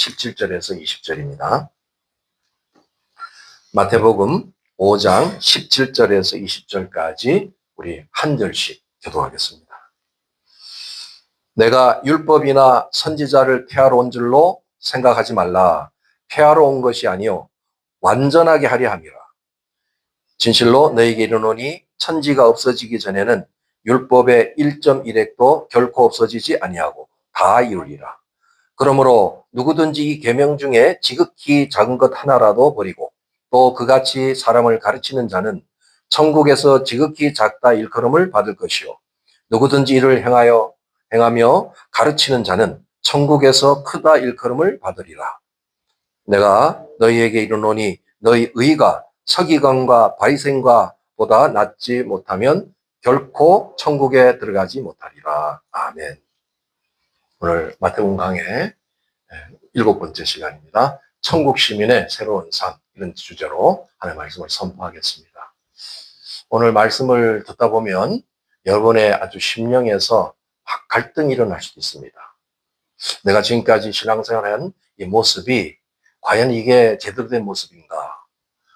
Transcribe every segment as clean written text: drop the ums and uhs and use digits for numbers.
17절에서 20절입니다. 마태복음 5장 17절에서 20절까지 우리 한 절씩 교독하겠습니다. 내가 율법이나 선지자를 폐하러 온 줄로 생각하지 말라. 폐하러 온 것이 아니요 완전하게 하려 함이라. 진실로 너희에게 이르노니 천지가 없어지기 전에는 율법의 1.1획도 결코 없어지지 아니하고 다 이루리라. 그러므로 누구든지 이 계명 중에 지극히 작은 것 하나라도 버리고 또 그같이 사람을 가르치는 자는 천국에서 지극히 작다 일컬음을 받을 것이요 누구든지 이를 행하며 가르치는 자는 천국에서 크다 일컬음을 받으리라. 내가 너희에게 이르노니 너희 의가 서기관과 바리새인과 보다 낫지 못하면 결코 천국에 들어가지 못하리라. 아멘. 오늘 마태복음 강의 7번째 시간입니다. 천국 시민의 새로운 삶, 이런 주제로 하나님의 말씀을 선포하겠습니다. 오늘 말씀을 듣다 보면 여러분의 아주 심령에서 갈등이 일어날 수도 있습니다. 내가 지금까지 신앙생활한 이 모습이 과연 이게 제대로 된 모습인가?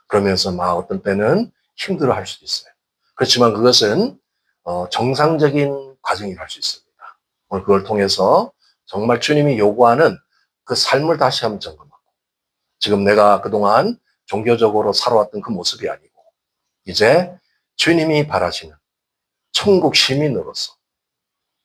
그러면서 막 어떤 때는 힘들어할 수도 있어요. 그렇지만 그것은 정상적인 과정이라 할 수 있습니다. 오늘 그걸 통해서 정말 주님이 요구하는 그 삶을 다시 한번 점검하고, 지금 내가 그동안 종교적으로 살아왔던 그 모습이 아니고 이제 주님이 바라시는 천국 시민으로서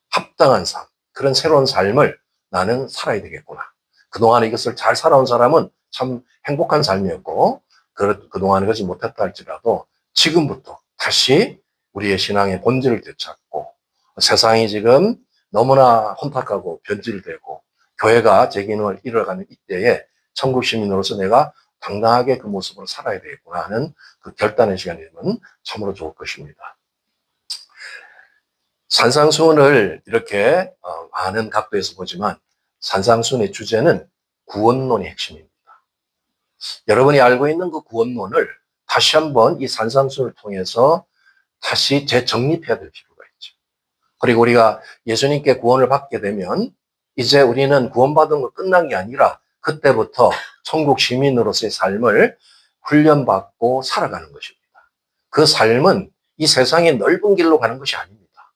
합당한 삶, 그런 새로운 삶을 나는 살아야 되겠구나. 그동안 이것을 잘 살아온 사람은 참 행복한 삶이었고 그동안 그러지 못했다 할지라도 지금부터 다시 우리의 신앙의 본질을 되찾고, 세상이 지금 너무나 혼탁하고 변질되고 교회가 제 기능을 잃어가는 이때에 천국 시민으로서 내가 당당하게 그 모습으로 살아야 되겠구나 하는 그 결단의 시간이 되면 참으로 좋을 것입니다. 산상수훈을 이렇게 많은 각도에서 보지만 산상수훈의 주제는 구원론이 핵심입니다. 여러분이 알고 있는 그 구원론을 다시 한번 이 산상수훈을 통해서 다시 재정립해야 될 필요가 있죠. 그리고 우리가 예수님께 구원을 받게 되면 이제 우리는 구원받은 거 끝난 게 아니라 그때부터 천국 시민으로서의 삶을 훈련받고 살아가는 것입니다. 그 삶은 이 세상의 넓은 길로 가는 것이 아닙니다.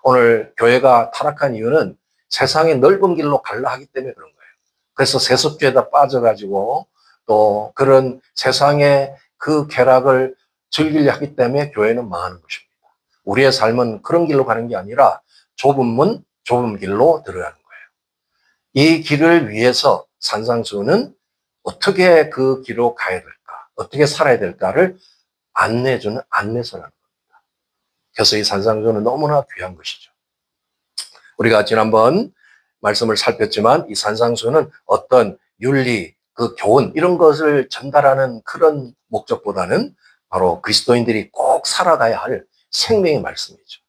오늘 교회가 타락한 이유는 세상의 넓은 길로 가려 하기 때문에 그런 거예요. 그래서 세속주의에다 빠져가지고 또 그런 세상의 그 쾌락을 즐기려 하기 때문에 교회는 망하는 것입니다. 우리의 삶은 그런 길로 가는 게 아니라 좁은 문, 좁은 길로 들어가는 거예요. 이 길을 위해서 산상수훈은 어떻게 그 길로 가야 될까, 어떻게 살아야 될까를 안내해주는 안내서라는 겁니다. 그래서 이 산상수훈은 너무나 귀한 것이죠. 우리가 지난번 말씀을 살폈지만 이 산상수훈은 어떤 윤리, 그 교훈 이런 것을 전달하는 그런 목적보다는 바로 그리스도인들이 꼭 살아가야 할 생명의 말씀이죠.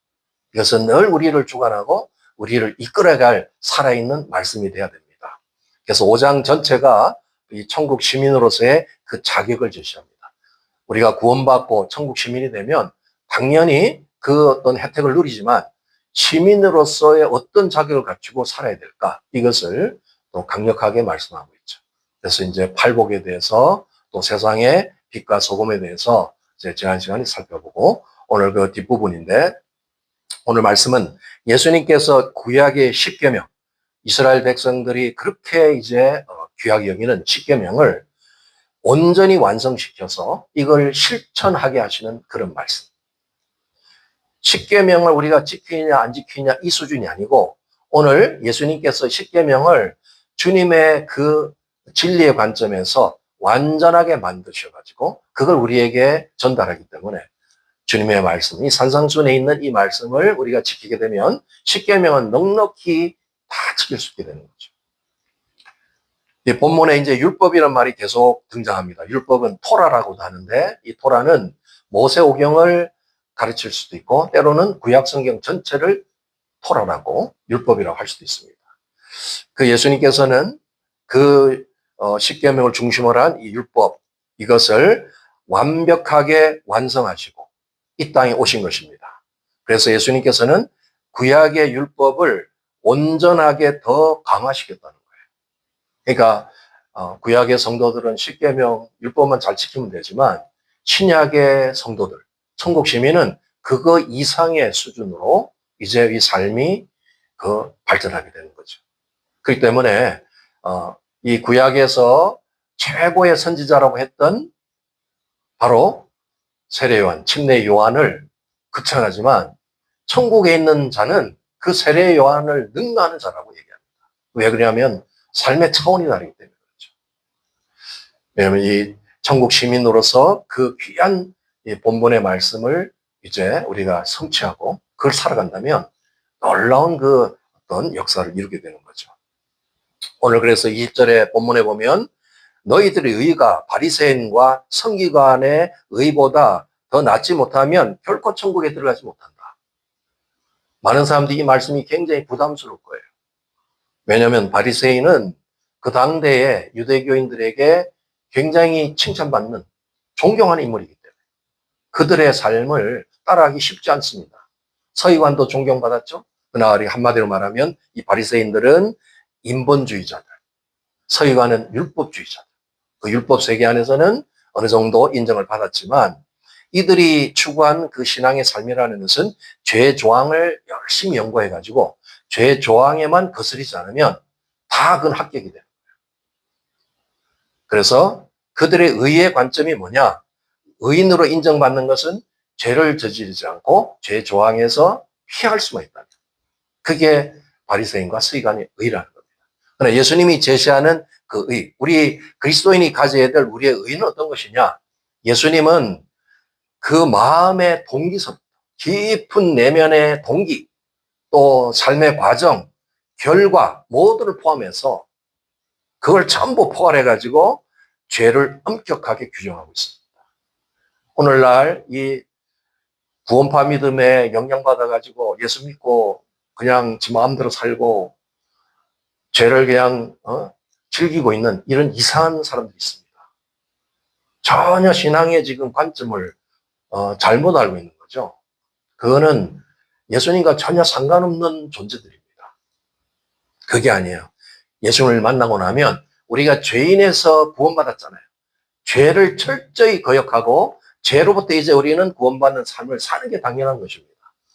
이것은 늘 우리를 주관하고 우리를 이끌어갈 살아있는 말씀이 되어야 됩니다. 그래서 5장 전체가 이 천국 시민으로서의 그 자격을 제시합니다. 우리가 구원받고 천국 시민이 되면 당연히 그 어떤 혜택을 누리지만 시민으로서의 어떤 자격을 갖추고 살아야 될까, 이것을 또 강력하게 말씀하고 있죠. 그래서 이제 팔복에 대해서 또 세상의 빛과 소금에 대해서 이제 지난 시간에 살펴보고, 오늘 그 뒷부분인데, 오늘 말씀은 예수님께서 구약의 십계명, 이스라엘 백성들이 그렇게 이제 귀하게 여기는 십계명을 온전히 완성시켜서 이걸 실천하게 하시는 그런 말씀. 십계명을 우리가 지키냐 안 지키냐 이 수준이 아니고, 오늘 예수님께서 십계명을 주님의 그 진리의 관점에서 완전하게 만드셔가지고 그걸 우리에게 전달하기 때문에 주님의 말씀, 이 산상수훈에 있는 이 말씀을 우리가 지키게 되면 십계명은 넉넉히 다 지킬 수 있게 되는 거죠. 이 본문에 이제 율법이라는 말이 계속 등장합니다. 율법은 토라라고도 하는데, 이 토라는 모세오경을 가르칠 수도 있고 때로는 구약성경 전체를 토라라고, 율법이라고 할 수도 있습니다. 그 예수님께서는 그 십계명을 중심으로 한 이 율법, 이것을 완벽하게 완성하시고 이 땅에 오신 것입니다. 그래서 구약의 율법을 온전하게 더 강화시켰다는 거예요. 그러니까 구약의 성도들은 십계명 율법만 잘 지키면 되지만 신약의 성도들, 천국 시민은 그거 이상의 수준으로 이제 이 삶이 발전하게 되는 거죠. 그렇기 때문에 이 구약에서 최고의 선지자라고 했던 바로 세례 요한, 침례 요한을 극찬하지만 천국에 있는 자는 그 세례 요한을 능가하는 자라고 얘기합니다. 왜 그러냐면 삶의 차원이 다르기 때문에 그렇죠. 왜냐하면 이 천국 시민으로서 그 귀한 이 본문의 말씀을 이제 우리가 성취하고 그걸 살아간다면 놀라운 그 어떤 역사를 이루게 되는 거죠. 오늘 그래서 20절의 본문에 보면 너희들의 의가 바리새인과 서기관의 의보다 더 낫지 못하면 결코 천국에 들어가지 못한다. 많은 사람들이 이 말씀이 굉장히 부담스러울 거예요. 왜냐하면 바리새인은 그 당대의 유대교인들에게 굉장히 칭찬받는 존경하는 인물이기 때문에 그들의 삶을 따라하기 쉽지 않습니다. 서기관도 존경받았죠. 그러나 한마디로 말하면 이 바리새인들은 인본주의자들, 서기관은 율법주의자들. 그 율법 세계 안에서는 어느 정도 인정을 받았지만 이들이 추구한 그 신앙의 삶이라는 것은 죄 조항을 열심히 연구해가지고 죄 조항에만 거스리지 않으면 다 그건 합격이 돼요. 그래서 그들의 의의 관점이 뭐냐? 의인으로 인정받는 것은 죄를 저지르지 않고 죄 조항에서 피할 수만 있다면 그게 바리새인과 서기관의 의라는 겁니다. 그러나 예수님이 제시하는 그 의, 우리 그리스도인이 가져야 될 우리의 의는 어떤 것이냐? 예수님은 그 마음의 동기서 깊은 내면의 동기 또 삶의 과정, 결과 모두를 포함해서 그걸 전부 포괄해가지고 죄를 엄격하게 규정하고 있습니다. 오늘날 이 구원파 믿음에 영향받아가지고 예수 믿고 그냥 지 마음대로 살고 죄를 그냥 즐기고 있는 이런 이상한 사람들이 있습니다. 전혀 신앙의 지금 관점을 잘못 알고 있는 거죠. 그거는 예수님과 전혀 상관없는 존재들입니다. 그게 아니에요. 예수님을 만나고 나면 우리가 죄인에서 구원받았잖아요. 죄를 철저히 거역하고 죄로부터 이제 우리는 구원받는 삶을 사는 게 당연한 것입니다.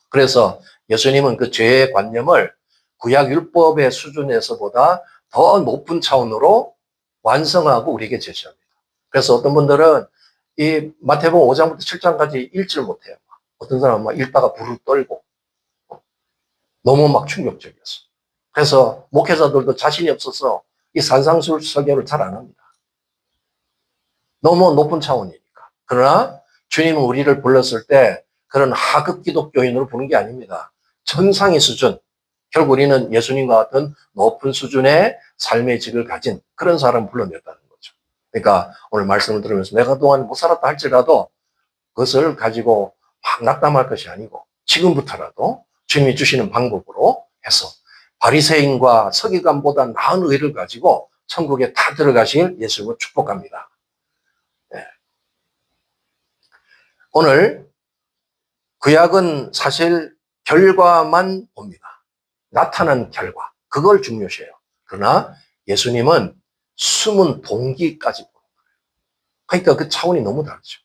그래서 예수님은 그 죄의 관념을 구약 율법의 수준에서보다 더 높은 차원으로 완성하고 우리에게 제시합니다. 그래서 어떤 분들은 이 마태복음 5장부터 7장까지 읽지를 못해요. 어떤 사람은 막 읽다가 부르르 떨고 너무 막 충격적이었어. 그래서 목회자들도 자신이 없어서 이 산상수훈 설교를 잘 안 합니다. 너무 높은 차원이니까. 그러나 주님은 우리를 불렀을 때 그런 하급 기독교인으로 부른 게 아닙니다. 천상의 수준. 결국 우리는 예수님과 같은 높은 수준의 삶의 질을 가진 그런 사람을 불러냈다는 거죠. 그러니까 오늘 말씀을 들으면서 내가 그동안 못 살았다 할지라도 그것을 가지고 막 낙담할 것이 아니고 지금부터라도 주님이 주시는 방법으로 해서 바리새인과 서기관보다 나은 의를 가지고 천국에 다 들어가실 예수님을 축복합니다. 네. 오늘 구약은 사실 결과만 봅니다. 나타난 결과. 그걸 중요시해요. 그러나 예수님은 숨은 동기까지 보는 거예요. 그러니까 그 차원이 너무 다르죠.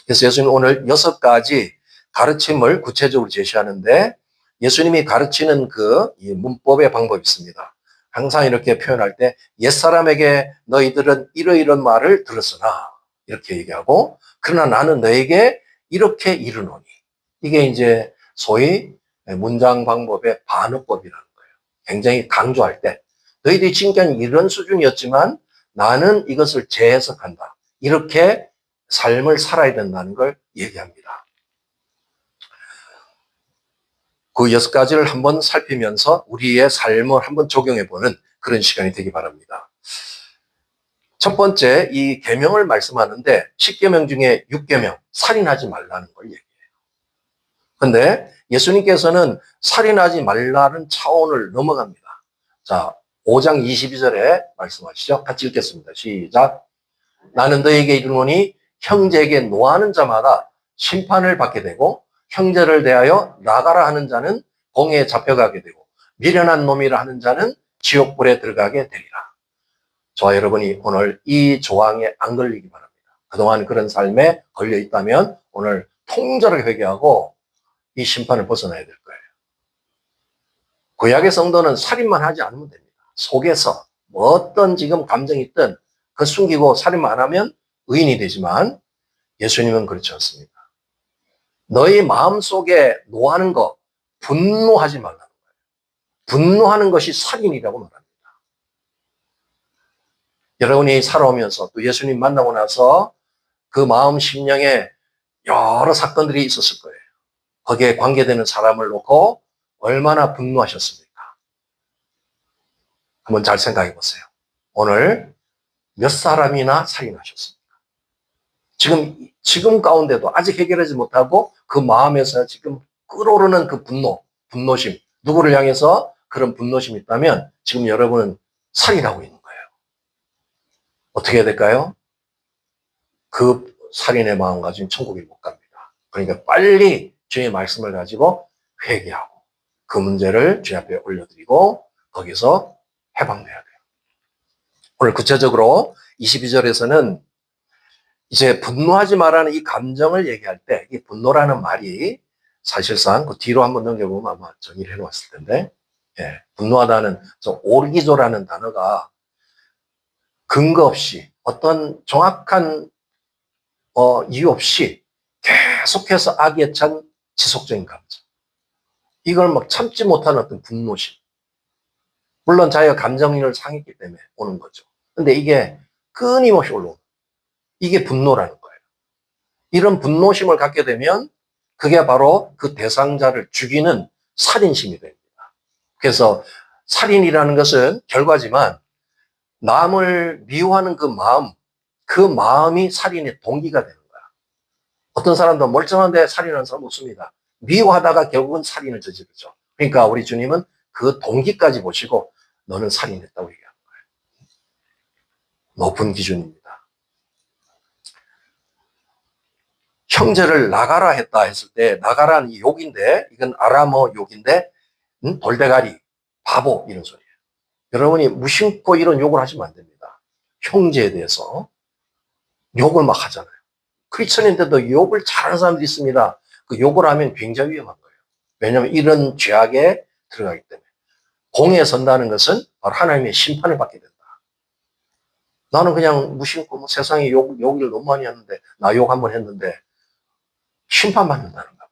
그래서 예수님 오늘 6가지 가르침을 구체적으로 제시하는데 예수님이 가르치는 그 문법의 방법이 있습니다. 항상 이렇게 표현할 때 옛사람에게 너희들은 이러이런 말을 들었으나 이렇게 얘기하고 그러나 나는 너에게 이렇게 이르노니 이게 이제 소위 문장 방법의 반어법이라는 거예요. 굉장히 강조할 때 너희들이 지금까지 이런 수준이었지만 나는 이것을 재해석한다. 이렇게 삶을 살아야 된다는 걸 얘기합니다. 그 6가지를 한번 살피면서 우리의 삶을 한번 적용해보는 그런 시간이 되기 바랍니다. 첫 번째, 이 계명을 말씀하는데 10계명 중에 6계명, 살인하지 말라는 걸 얘기해요. 근데 예수님께서는 살인하지 말라는 차원을 넘어갑니다. 자, 5장 22절에 말씀하시죠. 같이 읽겠습니다. 시작. 나는 너에게 이르노니 형제에게 노하는 자마다 심판을 받게 되고 형제를 대하여 나가라 하는 자는 공회에 잡혀가게 되고 미련한 놈이라 하는 자는 지옥불에 들어가게 되리라. 저와 여러분이 오늘 이 조항에 안 걸리기 바랍니다. 그동안 그런 삶에 걸려 있다면 오늘 통절하게 회개하고 이 심판을 벗어나야 될 거예요. 구약의 성도는 살인만 하지 않으면 됩니다. 속에서 어떤 지금 감정이 있든 그 숨기고 살인만 안 하면 의인이 되지만 예수님은 그렇지 않습니다. 너희 마음속에 노하는 거 분노하지 말라는 거예요. 분노하는 것이 살인이라고 말합니다. 여러분이 살아오면서 또 예수님 만나고 나서 그 마음 심령에 여러 사건들이 있었을 거예요. 거기에 관계되는 사람을 놓고 얼마나 분노하셨습니까? 한번 잘 생각해 보세요. 오늘 몇 사람이나 살인하셨습니까? 지금 가운데도 아직 해결하지 못하고 그 마음에서 지금 끓어오르는 그 분노심, 누구를 향해서 그런 분노심이 있다면 지금 여러분은 살인하고 있는 거예요. 어떻게 해야 될까요? 그 살인의 마음 가지고 천국에 못 갑니다. 그러니까 빨리 주의 말씀을 가지고 회개하고 그 문제를 주의 앞에 올려드리고 거기서 해방돼야 돼요. 오늘 구체적으로 22절에서는 이제 분노하지 말라는 이 감정을 얘기할 때 이 분노라는 말이 사실상 그 뒤로 한번 넘겨보면 아마 정의를 해놓았을 텐데, 예, 분노하다는 오르기조라는 단어가 근거 없이 어떤 정확한 이유 없이 계속해서 악에 찬 지속적인 감정, 이걸 막 참지 못하는 어떤 분노심, 물론 자기가 감정을 상했기 때문에 오는 거죠. 근데 이게 끊임없이 올라오는, 이게 분노라는 거예요. 이런 분노심을 갖게 되면 그게 바로 그 대상자를 죽이는 살인심이 됩니다. 그래서 살인이라는 것은 결과지만 남을 미워하는 그 마음이 살인의 동기가 되는 거야. 어떤 사람도 멀쩡한데 살인하는 사람 없습니다. 미워하다가 결국은 살인을 저지르죠. 그러니까 우리 주님은 그 동기까지 보시고 너는 살인했다고 얘기하는 거예요. 높은 기준입니다. 형제를 나가라 했다 했을 때 나가라는 욕인데, 이건 아람어 욕인데 돌대가리, 바보 이런 소리예요. 여러분이 무심코 이런 욕을 하시면 안 됩니다. 형제에 대해서 욕을 막 하잖아요. 크리스천인데도 욕을 잘하는 사람들이 있습니다. 그 욕을 하면 굉장히 위험한 거예요. 왜냐하면 이런 죄악에 들어가기 때문에. 공에 선다는 것은 바로 하나님의 심판을 받게 된다. 나는 그냥 무심코 세상에 욕을 너무 많이 하는데, 나 욕 한번 했는데 심판받는다는 겁니다.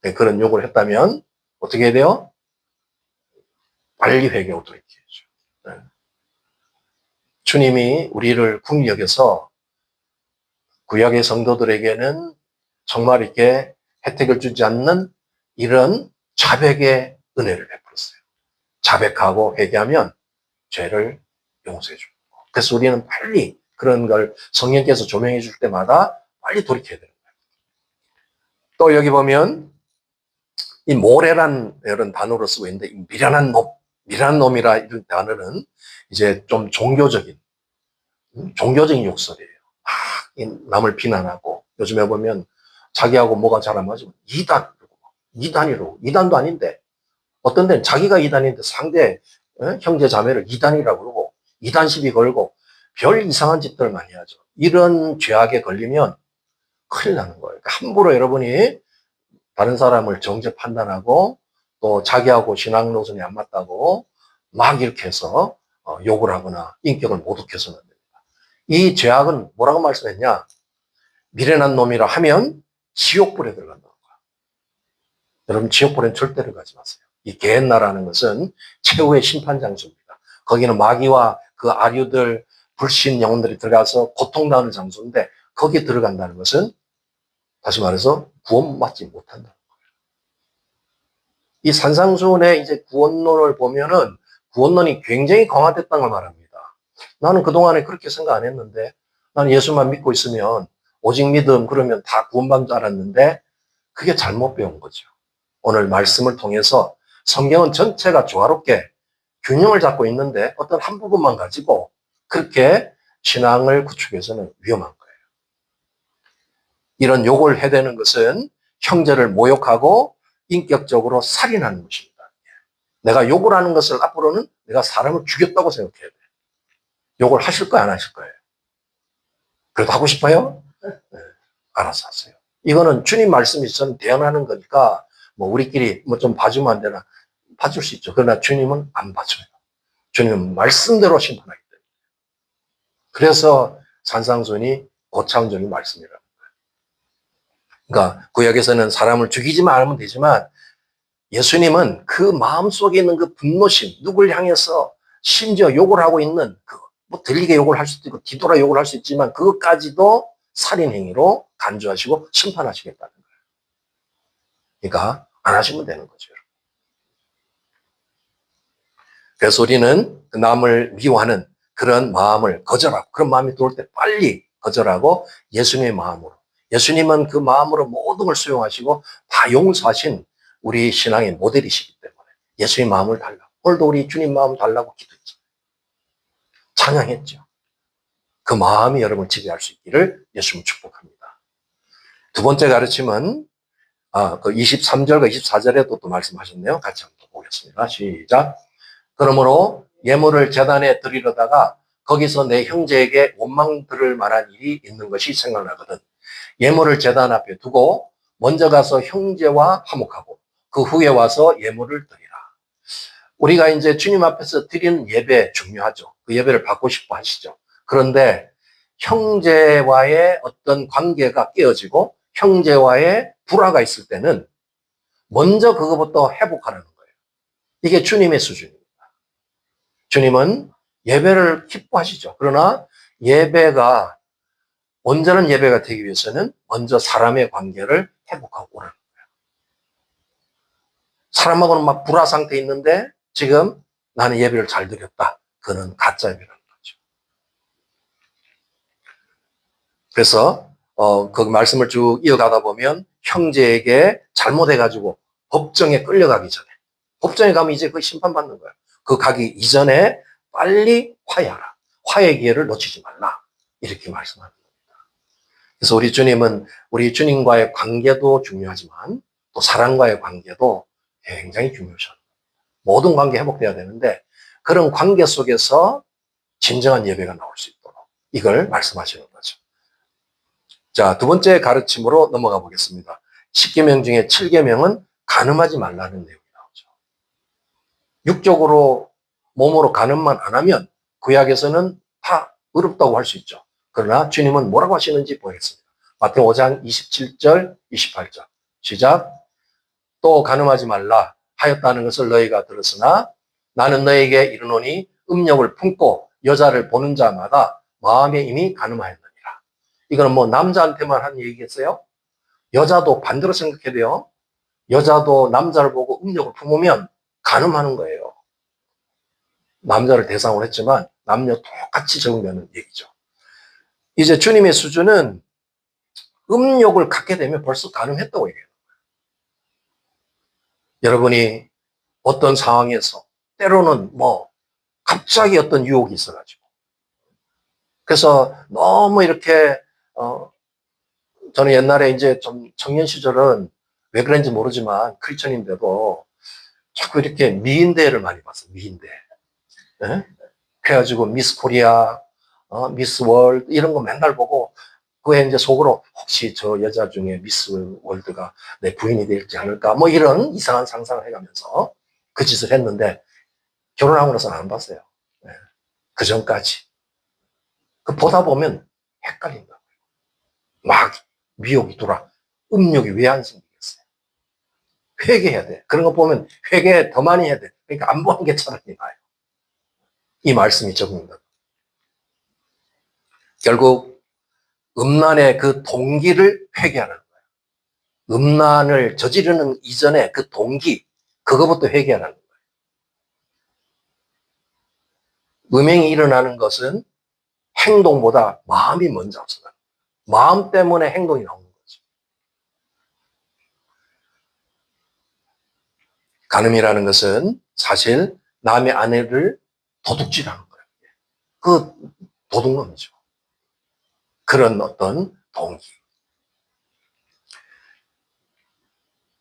네, 그런 욕을 했다면 어떻게 해야 돼요? 빨리 회개하도록 해야죠. 네. 주님이 우리를 긍휼히 여겨서 구약의 성도들에게는 정말 이렇게 혜택을 주지 않는 이런 자백의 은혜를 베풀었어요. 자백하고 회개하면 죄를 용서해 줍니다. 그래서 우리는 빨리 그런 걸 성령께서 조명해 줄 때마다 빨리 돌이켜야 되는 거예요. 또 여기 보면 이 모래란 이런 단어로 쓰고 있는데, 이 미련한 놈이라 이런 단어는 이제 좀 종교적인 욕설이에요. 남을 비난하고, 요즘에 보면 자기하고 뭐가 잘 안 맞으면 이단도 아닌데, 어떤 데는 자기가 이단인데 상대 형제 자매를 이단이라고 그러고 이단 시비 걸고 별 이상한 짓들을 많이 하죠. 이런 죄악에 걸리면 큰일 나는 거예요. 그러니까 함부로 여러분이 다른 사람을 정죄 판단하고 또 자기하고 신앙 노선이 안 맞다고 막 이렇게 해서 욕을 하거나 인격을 모독해서는 안 됩니다. 이 죄악은 뭐라고 말씀했냐? 미련한 놈이라 하면 지옥불에 들어간다는 거야. 여러분, 지옥불엔 절대로 가지 마세요. 이 게헨나라는 것은 최후의 심판 장소입니다. 거기는 마귀와 그 아류들, 불신 영혼들이 들어가서 고통당하는 장소인데, 거기에 들어간다는 것은 다시 말해서 구원받지 못한다는 거예요. 이 산상수훈의 이제 구원론을 보면은 구원론이 굉장히 강화됐다는 걸 말합니다. 나는 그동안에 그렇게 생각 안 했는데, 나는 예수만 믿고 있으면 오직 믿음 그러면 다 구원받는 줄 알았는데, 그게 잘못 배운 거죠. 오늘 말씀을 통해서 성경은 전체가 조화롭게 균형을 잡고 있는데 어떤 한 부분만 가지고 그렇게 신앙을 구축해서는 위험한 거예요. 이런 욕을 해대는 것은 형제를 모욕하고 인격적으로 살인하는 것입니다. 내가 욕을 하는 것을 앞으로는 내가 사람을 죽였다고 생각해야 돼요. 욕을 하실 거예요, 안 하실 거예요? 그래도 하고 싶어요? 네, 알아서 하세요. 이거는 주님 말씀이 저는 대언하는 거니까 뭐 우리끼리 뭐 좀 봐주면 안 되나? 봐줄 수 있죠. 그러나 주님은 안 봐줘요. 주님은 말씀대로 심판하기 때문에. 그래서 산상순이 고창적인 말씀이라는 거예요. 그러니까 구약에서는 사람을 죽이지 말면 되지만 예수님은 그 마음속에 있는 그 분노심, 누굴 향해서 심지어 욕을 하고 있는 뭐 들리게 욕을 할 수도 있고 뒤돌아 욕을 할 수 있지만 그것까지도 살인행위로 간주하시고 심판하시겠다는 거예요. 그러니까 안 하시면 되는 거죠. 그래서 우리는 남을 미워하는 그런 마음을 거절하고 그런 마음이 들어올 때 빨리 거절하고 예수님의 마음으로, 예수님은 그 마음으로 모든 걸 수용하시고 다 용서하신 우리 신앙의 모델이시기 때문에 예수님의 마음을 달라고, 오늘도 우리 주님 마음 달라고 기도했죠. 찬양했죠. 그 마음이 여러분을 지배할 수 있기를 예수님 축복합니다. 두 번째 가르침은 그 23절과 24절에도 또 말씀하셨네요. 같이 한번 보겠습니다. 시작. 그러므로 예물을 제단에 드리려다가 거기서 내 형제에게 원망 들을 만한 일이 있는 것이 생각나거든. 예물을 제단 앞에 두고 먼저 가서 형제와 화목하고 그 후에 와서 예물을 드리라. 우리가 이제 주님 앞에서 드리는 예배 중요하죠. 그 예배를 받고 싶어 하시죠. 그런데 형제와의 어떤 관계가 깨어지고 형제와의 불화가 있을 때는 먼저 그것부터 회복하라는 거예요. 이게 주님의 수준입니다. 주님은 예배를 기뻐하시죠. 그러나 예배가, 온전한 예배가 되기 위해서는 먼저 사람의 관계를 회복하고 오라는 거예요. 사람하고는 막 불화 상태에 있는데 지금 나는 예배를 잘 드렸다. 그는 가짜 예배라는 거죠. 그래서 그 말씀을 쭉 이어가다 보면 형제에게 잘못해가지고 법정에 끌려가기 전에, 법정에 가면 이제 그 심판받는 거예요. 그 가기 이전에 빨리 화해하라. 화해 기회를 놓치지 말라. 이렇게 말씀하는 겁니다. 그래서 우리 주님은 우리 주님과의 관계도 중요하지만 또 사람과의 관계도 굉장히 중요하죠. 모든 관계 회복돼야 되는데 그런 관계 속에서 진정한 예배가 나올 수 있도록 이걸 말씀하시는 거죠. 자, 두 번째 가르침으로 넘어가 보겠습니다. 10계명 중에 7계명은 간음하지 말라는 내용이 나오죠. 육적으로 몸으로 간음만 안 하면 구약에서는 다 어렵다고 할 수 있죠. 그러나 주님은 뭐라고 하시는지 보겠습니다. 마태오 5장 27절, 28절. 시작. 또 간음하지 말라 하였다는 것을 너희가 들었으나 나는 너희에게 이르노니 음욕을 품고 여자를 보는 자마다 마음에 이미 간음하였느니라. 이거는 뭐 남자한테만 한 얘기겠어요? 여자도 반대로 생각해야 돼요. 여자도 남자를 보고 음욕을 품으면 간음하는 거예요. 남자를 대상으로 했지만 남녀 똑같이 적용되는 얘기죠. 이제 주님의 수준은 음욕을 갖게 되면 벌써 간음했다고 얘기해요. 여러분이 어떤 상황에서 때로는 뭐 갑자기 어떤 유혹이 있어가지고 그래서 너무 이렇게 저는 옛날에 이제 좀 청년 시절은 왜 그런지 모르지만 크리스천인데도 자꾸 이렇게 미인대회를 많이 봤어요. 미인대. 네? 그래가지고 미스 코리아, 미스 월드 이런 거 맨날 보고 그에 이제 속으로 혹시 저 여자 중에 미스 월드가 내 부인이 될지 않을까 뭐 이런 이상한 상상을 해가면서 그 짓을 했는데 결혼하고 나서는 안 봤어요. 네. 그 전까지. 그 보다 보면 헷갈린다. 막 미혹이 돌아. 음욕이 왜 안 생기겠어요? 회개해야 돼. 그런 거 보면 회개 더 많이 해야 돼. 그러니까 안 보는 게 차라리 나아요. 이 말씀이 적용된다. 결국 음란의 그 동기를 회개하는 거예요. 음란을 저지르는 이전에 그 동기, 그거부터 회개하는 거예요. 음행이 일어나는 것은 행동보다 마음이 먼저 앞서가는 거예요. 마음 때문에 행동이 나오는 거죠. 간음이라는 것은 사실 남의 아내를 도둑질하는 거예요. 그 도둑놈이죠. 그런 어떤 동기.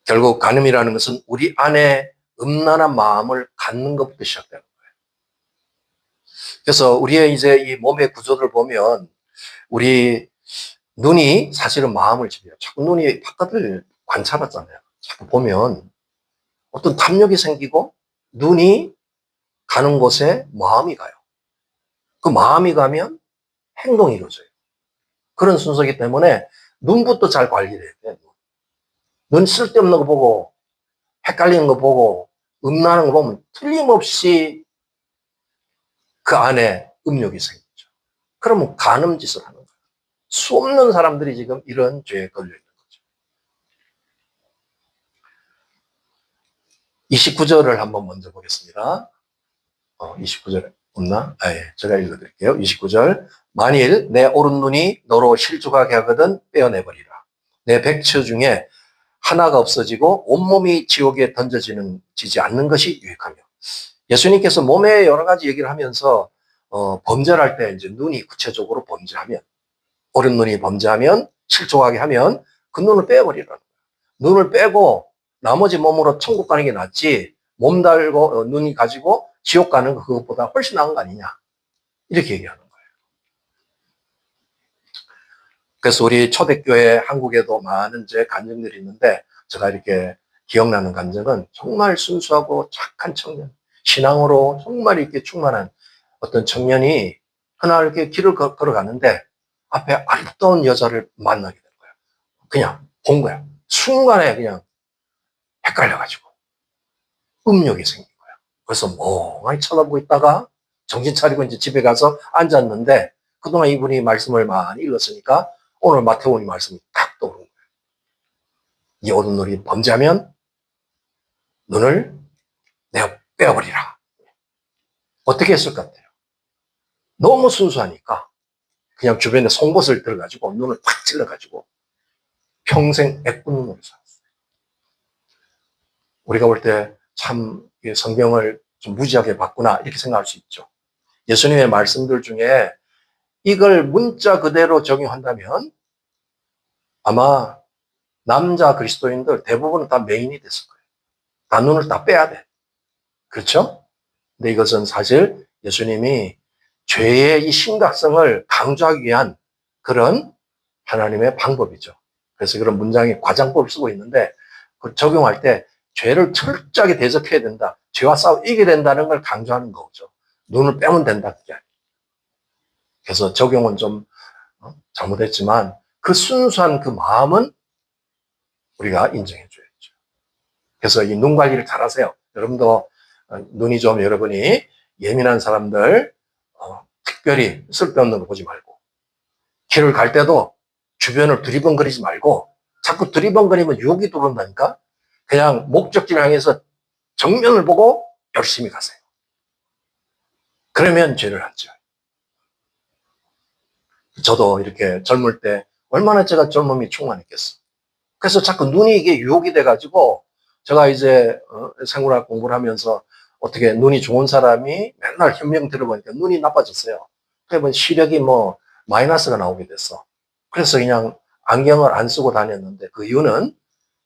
결국 간음이라는 것은 우리 안에 음란한 마음을 갖는 것부터 시작되는 거예요. 그래서 우리의 이제 이 몸의 구조를 보면 우리 눈이 사실은 마음을 지배해요. 자꾸 눈이 바깥을 관찰하잖아요. 자꾸 보면 어떤 탐욕이 생기고 눈이 가는 곳에 마음이 가요. 그 마음이 가면 행동이 이루어져요. 그런 순서이기 때문에 눈부터 잘 관리해야 돼요. 눈 쓸데없는 거 보고 헷갈리는 거 보고 음란한 거 보면 틀림없이 그 안에 음욕이 생기죠. 그러면 간음짓을 하는 거예요. 수 없는 사람들이 지금 이런 죄에 걸려 있는 거죠. 29절을 한번 먼저 보겠습니다. 29절 없나? 예, 제가 읽어드릴게요. 29절. 만일 내 오른눈이 너로 실족하게 하거든 빼어내버리라. 내 백처 중에 하나가 없어지고 온몸이 지옥에 던져지지 않는 것이 유익하며. 예수님께서 몸에 여러 가지 얘기를 하면서 범죄를 할 때 이제 눈이 구체적으로 범죄하면, 오른눈이 범죄하면, 실족하게 하면 그 눈을 빼버리라는 거예요. 눈을 빼고 나머지 몸으로 천국 가는 게 낫지, 몸 달고 눈이 가지고 지옥 가는 거 그것보다 훨씬 나은 거 아니냐, 이렇게 얘기하는 거예요. 그래서 우리 초대교회 한국에도 많은 제 간증들이 있는데, 제가 이렇게 기억나는 간증은 정말 순수하고 착한 청년, 신앙으로 정말 이렇게 충만한 어떤 청년이 하나 이렇게 길을 걸어가는데 앞에 아름다운 여자를 만나게 된 거예요. 그냥 본 거야. 순간에 그냥 헷갈려가지고 음욕이 생긴 거예요. 그래서 멍하니 쳐다보고 있다가 정신 차리고 이제 집에 가서 앉았는데, 그동안 이분이 말씀을 많이 읽었으니까 오늘 마태복음 말씀이 딱 떠오른 거예요. 이 오른눈이 범죄하면 눈을 내가 빼어버리라. 어떻게 했을 것 같아요? 너무 순수하니까 그냥 주변에 송곳을 들어가지고 눈을 팍 찔러가지고 평생 애꾸눈으로 살았어요. 우리가 볼 때 참 성경을 좀 무지하게 봤구나 이렇게 생각할 수 있죠. 예수님의 말씀들 중에 이걸 문자 그대로 적용한다면 아마 남자 그리스도인들 대부분은 다 맹인이 됐을 거예요. 다 눈을 다 빼야 돼. 그렇죠? 근데 이것은 사실 예수님이 죄의 이 심각성을 강조하기 위한 그런 하나님의 방법이죠. 그래서 그런 문장이 과장법을 쓰고 있는데, 그 적용할 때 죄를 철저하게 대적해야 된다, 죄와 싸워 이겨야 된다는 걸 강조하는 거죠. 눈을 빼면 된다, 그게 아니에요. 그래서 적용은 좀 잘못했지만 그 순수한 그 마음은 우리가 인정해 줘야죠. 그래서 이 눈 관리를 잘 하세요. 여러분도 눈이 좀, 여러분이 예민한 사람들 특별히 쓸데없는 거 보지 말고, 길을 갈 때도 주변을 두리번거리지 말고, 자꾸 두리번거리면 유혹이 들어온다니까. 그냥 목적지를 향해서 정면을 보고 열심히 가세요. 그러면 죄를 안 지어요. 저도 이렇게 젊을 때 얼마나 제가 젊음이 충만했겠어. 그래서 자꾸 눈이 이게 유혹이 돼가지고, 제가 이제 생물학 공부를 하면서 어떻게 눈이 좋은 사람이 맨날 현명 들어보니까 눈이 나빠졌어요. 그러면 시력이 뭐 마이너스가 나오게 됐어. 그래서 그냥 안경을 안 쓰고 다녔는데, 그 이유는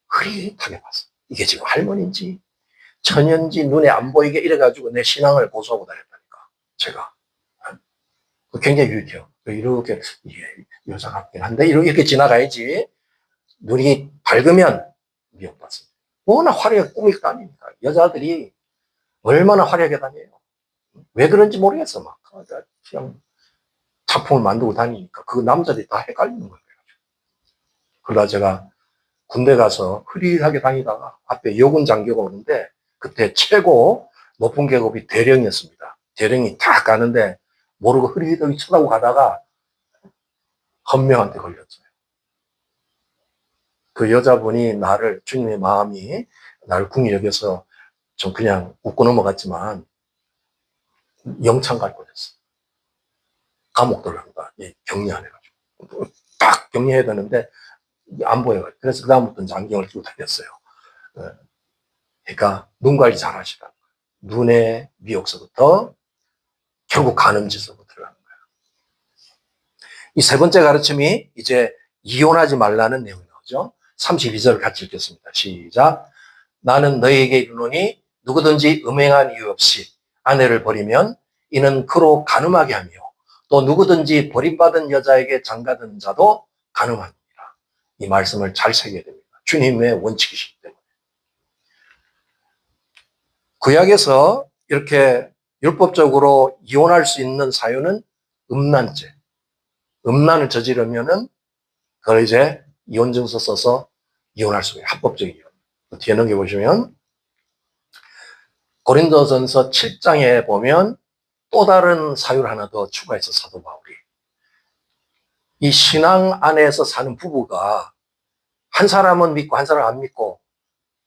흐릿하게 봤어. 이게 지금 할머니인지 처녀인지 눈에 안 보이게 이래가지고 내 신앙을 고수하고 다녔다니까, 제가. 굉장히 유익해요. 이렇게, 이게 여자 같긴 한데 이렇게 지나가야지. 눈이 밝으면 미혹받습니다. 워낙 화려하게 꾸미고 다니니까. 여자들이 얼마나 화려하게 다녀요. 왜 그런지 모르겠어. 막 그냥 작품을 만들고 다니니까 그 남자들이 다 헷갈리는 거예요. 그러다 제가 군대 가서 흐릿하게 다니다가 앞에 여군 장교가 오는데, 그때 최고 높은 계급이 대령이었습니다. 대령이 딱 가는데 모르고 흐릿하게 쳐다보고 가다가 헌명한테 걸렸어요. 그 여자분이 나를, 주님의 마음이 나를 궁히 여겨서 좀 그냥 웃고 넘어갔지만 영창 갈 뻔했어. 감옥 들어간다. 격리 안 해가지고. 딱 격리해야 되는데 안 보여요. 그래서 그다음부터는 안경을 끼고 다녔어요. 그러니까 눈 관리 잘 하시라. 눈의 미혹서부터 결국 간음짓으로 들어가는 거예요. 이 세 번째 가르침이 이제 이혼하지 말라는 내용이 나오죠. 32절을 같이 읽겠습니다. 시작. 나는 너희에게 이르노니 누구든지 음행한 이유 없이 아내를 버리면 이는 그로 간음하게 하며 또 누구든지 버림받은 여자에게 장가드는 자도 간음하니라. 이 말씀을 잘 새겨야 됩니다. 주님의 원칙이시기 때문에. 구약에서 이렇게 율법적으로 이혼할 수 있는 사유는 음란죄. 음란을 저지르면은 그걸 이제 이혼증서 써서 이혼할 수 있어요. 합법적인 이혼. 뒤에 넘겨보시면 고린도전서 7장에 보면 또 다른 사유를 하나 더 추가해서 사도 바울이 이 신앙 안에서 사는 부부가 한 사람은 믿고 한 사람은 안 믿고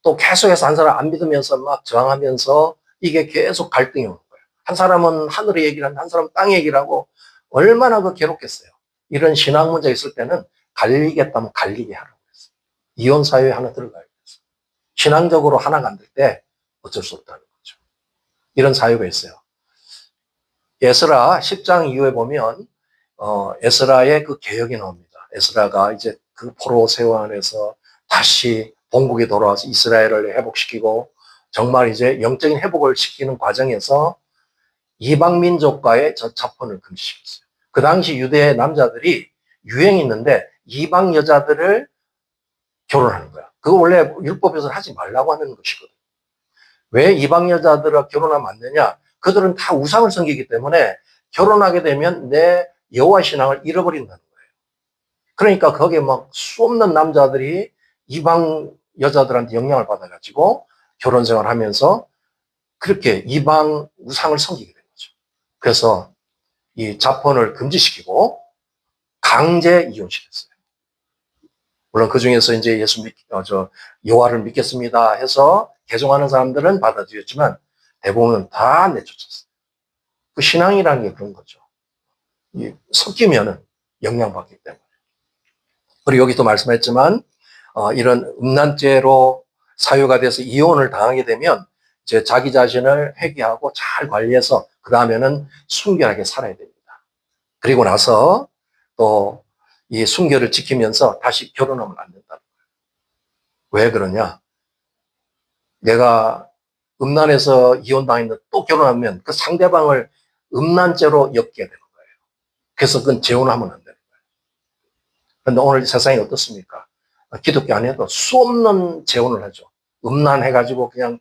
또 계속해서 한 사람 안 믿으면서 막 저항하면서 이게 계속 갈등이 오는 거예요. 한 사람은 하늘의 얘기를 하는데 한 사람은 땅의 얘기를 하고 얼마나 그 괴롭겠어요. 이런 신앙 문제 있을 때는 갈리겠다면 갈리게 하라고 했어요. 이혼 사유에 하나 들어가야 됐어요. 신앙적으로 하나가 안 될 때 어쩔 수 없다는 거죠. 이런 사유가 있어요. 에스라 10장 이후에 보면 에스라의 그 개혁이 나옵니다. 에스라가 이제 그 포로 세워 안에서 다시 본국에 돌아와서 이스라엘을 회복시키고 정말 이제 영적인 회복을 시키는 과정에서 이방 민족과의 저 자폰을 금지시켰어요. 그 당시 유대 남자들이 유행이 있는데 이방 여자들을 결혼하는 거야. 그거 원래 율법에서는 하지 말라고 하는 것이거든. 왜 이방 여자들과 결혼하면 안 되냐? 그들은 다 우상을 섬기기 때문에 결혼하게 되면 내 여호와 신앙을 잃어버린다는 거예요. 그러니까 거기에 막 수없는 남자들이 이방 여자들한테 영향을 받아가지고 결혼 생활하면서 그렇게 이방 우상을 섬기게 된 거죠. 그래서 이 자폰을 금지시키고 강제 이혼시켰어요. 물론 그 중에서 이제 여호와를 믿겠습니다 해서 개종하는 사람들은 받아들였지만 대부분은 다 내쫓았어요. 그 신앙이라는 게 그런 거죠. 섞이면은 영향받기 때문에. 그리고 여기도 말씀했지만 이런 음란죄로 사유가 돼서 이혼을 당하게 되면 이제 자기 자신을 회개하고 잘 관리해서 그 다음에는 순결하게 살아야 됩니다. 그리고 나서 또 이 순결을 지키면서 다시 결혼하면 안 된다는 거예요. 왜 그러냐? 내가 음란해서 이혼당했는데 또 결혼하면 그 상대방을 음란죄로 엮게 되는 거예요. 그래서 그건 재혼하면 안 되는 거예요. 그런데 오늘 세상이 어떻습니까? 기독교 안에도 수없는 재혼을 하죠. 음란해가지고 그냥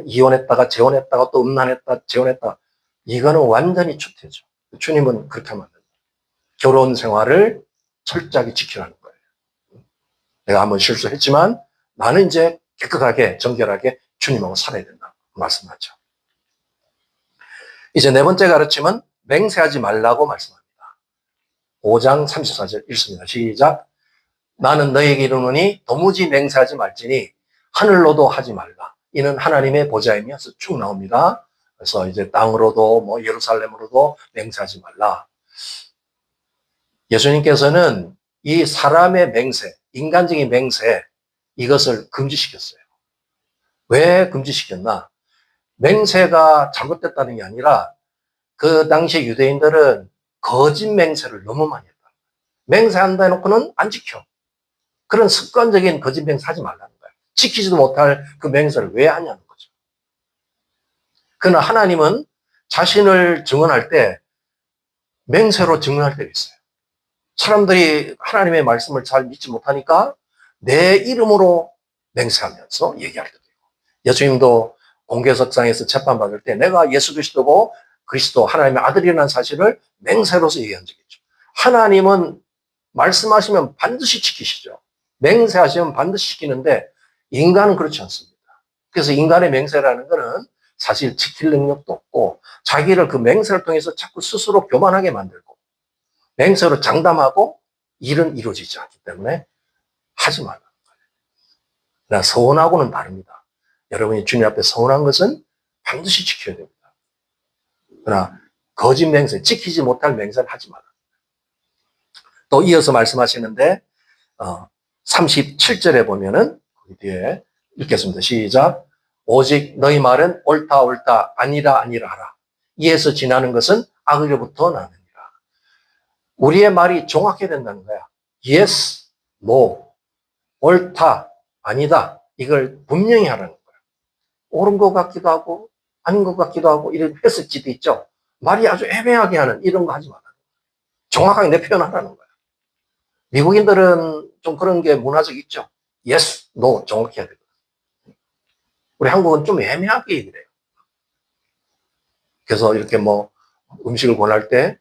이혼했다가 재혼했다가 또 음란했다 재혼했다. 이거는 완전히 추태죠. 주님은 그렇게 하면 안 된다. 결혼 생활을 철저하게 지키라는 거예요. 내가 한번 실수했지만 나는 이제 깨끗하게 정결하게 주님하고 살아야 된다 말씀하죠. 이제 네 번째 가르침은 맹세하지 말라고 말씀합니다. 5장 34절 읽습니다. 시작. 나는 너에게 이르노니 도무지 맹세하지 말지니 하늘로도 하지 말라. 이는 하나님의 보좌이며 쭉 나옵니다. 그래서 이제 땅으로도 뭐 예루살렘으로도 맹세하지 말라. 예수님께서는 이 사람의 맹세, 인간적인 맹세 이것을 금지시켰어요. 왜 금지시켰나? 맹세가 잘못됐다는 게 아니라 그 당시 유대인들은 거짓 맹세를 너무 많이 했다. 맹세한다 해놓고는 안 지켜. 그런 습관적인 거짓 맹세 하지 말라는 거예요. 지키지도 못할 그 맹세를 왜 하냐는 거죠. 그러나 하나님은 자신을 증언할 때 맹세로 증언할 때가 있어요. 사람들이 하나님의 말씀을 잘 믿지 못하니까 내 이름으로 맹세하면서 얘기할 때도 있고, 예수님도 공개석상에서 재판받을 때 내가 예수 그리스도고 그리스도 하나님의 아들이라는 사실을 맹세로서 얘기한 적이 있죠. 하나님은 말씀하시면 반드시 지키시죠. 맹세하시면 반드시 지키는데 인간은 그렇지 않습니다. 그래서 인간의 맹세라는 것은 사실 지킬 능력도 없고 자기를 그 맹세를 통해서 자꾸 스스로 교만하게 만들고 맹세로 장담하고 일은 이루어지지 않기 때문에 하지 말라는 거예요. 그러나 서원하고는 다릅니다. 여러분이 주님 앞에 서원한 것은 반드시 지켜야 됩니다. 그러나 거짓 맹세, 지키지 못할 맹세는 하지 말라. 또 이어서 말씀하시는데 37절에 보면은 그 뒤에 읽겠습니다. 시작. 오직 너희 말은 옳다 옳다 아니라 아니라 하라. 이에서 지나는 것은 악으로부터 나느니라. 우리의 말이 정확해야 된다는 거야. Yes, no, 옳다, 아니다. 이걸 분명히 하라는 거야. 옳은 것 같기도 하고 아닌 것 같기도 하고 이런 해석지도 있죠. 말이 아주 애매하게 하는 이런 거 하지 마라. 정확하게 내 표현하라는 거야. 미국인들은 좀 그런 게 문화적 있죠. yes, no 정확히 해야 되거든. 우리 한국은 좀 애매하게 얘기를 해요. 그래서 이렇게 뭐 음식을 권할 때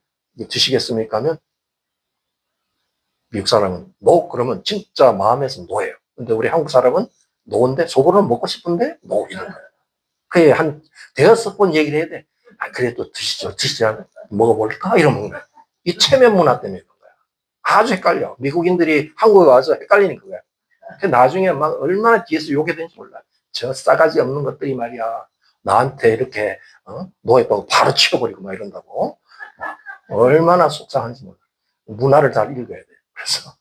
드시겠습니까 하면 미국 사람은 no 그러면 진짜 마음에서 no예요. 근데 우리 한국 사람은 no인데 속으로는 먹고 싶은데 no 이런 거예요. 그게 한 대여섯 번 얘기를 해야 돼. 아, 그래도 드시자. 먹어볼까? 이러면 거야. 이 체면 문화 때문에 그런 거야. 아주 헷갈려. 미국인들이 한국에 와서 헷갈리니까 그거야. 나중에 막 얼마나 뒤에서 욕이 되는지 몰라. 저 싸가지 없는 것들이 말이야. 나한테 이렇게, 노예하고 바로 치워버리고 막 이런다고. 얼마나 속상한지 몰라. 문화를 잘 읽어야 돼. 그래서.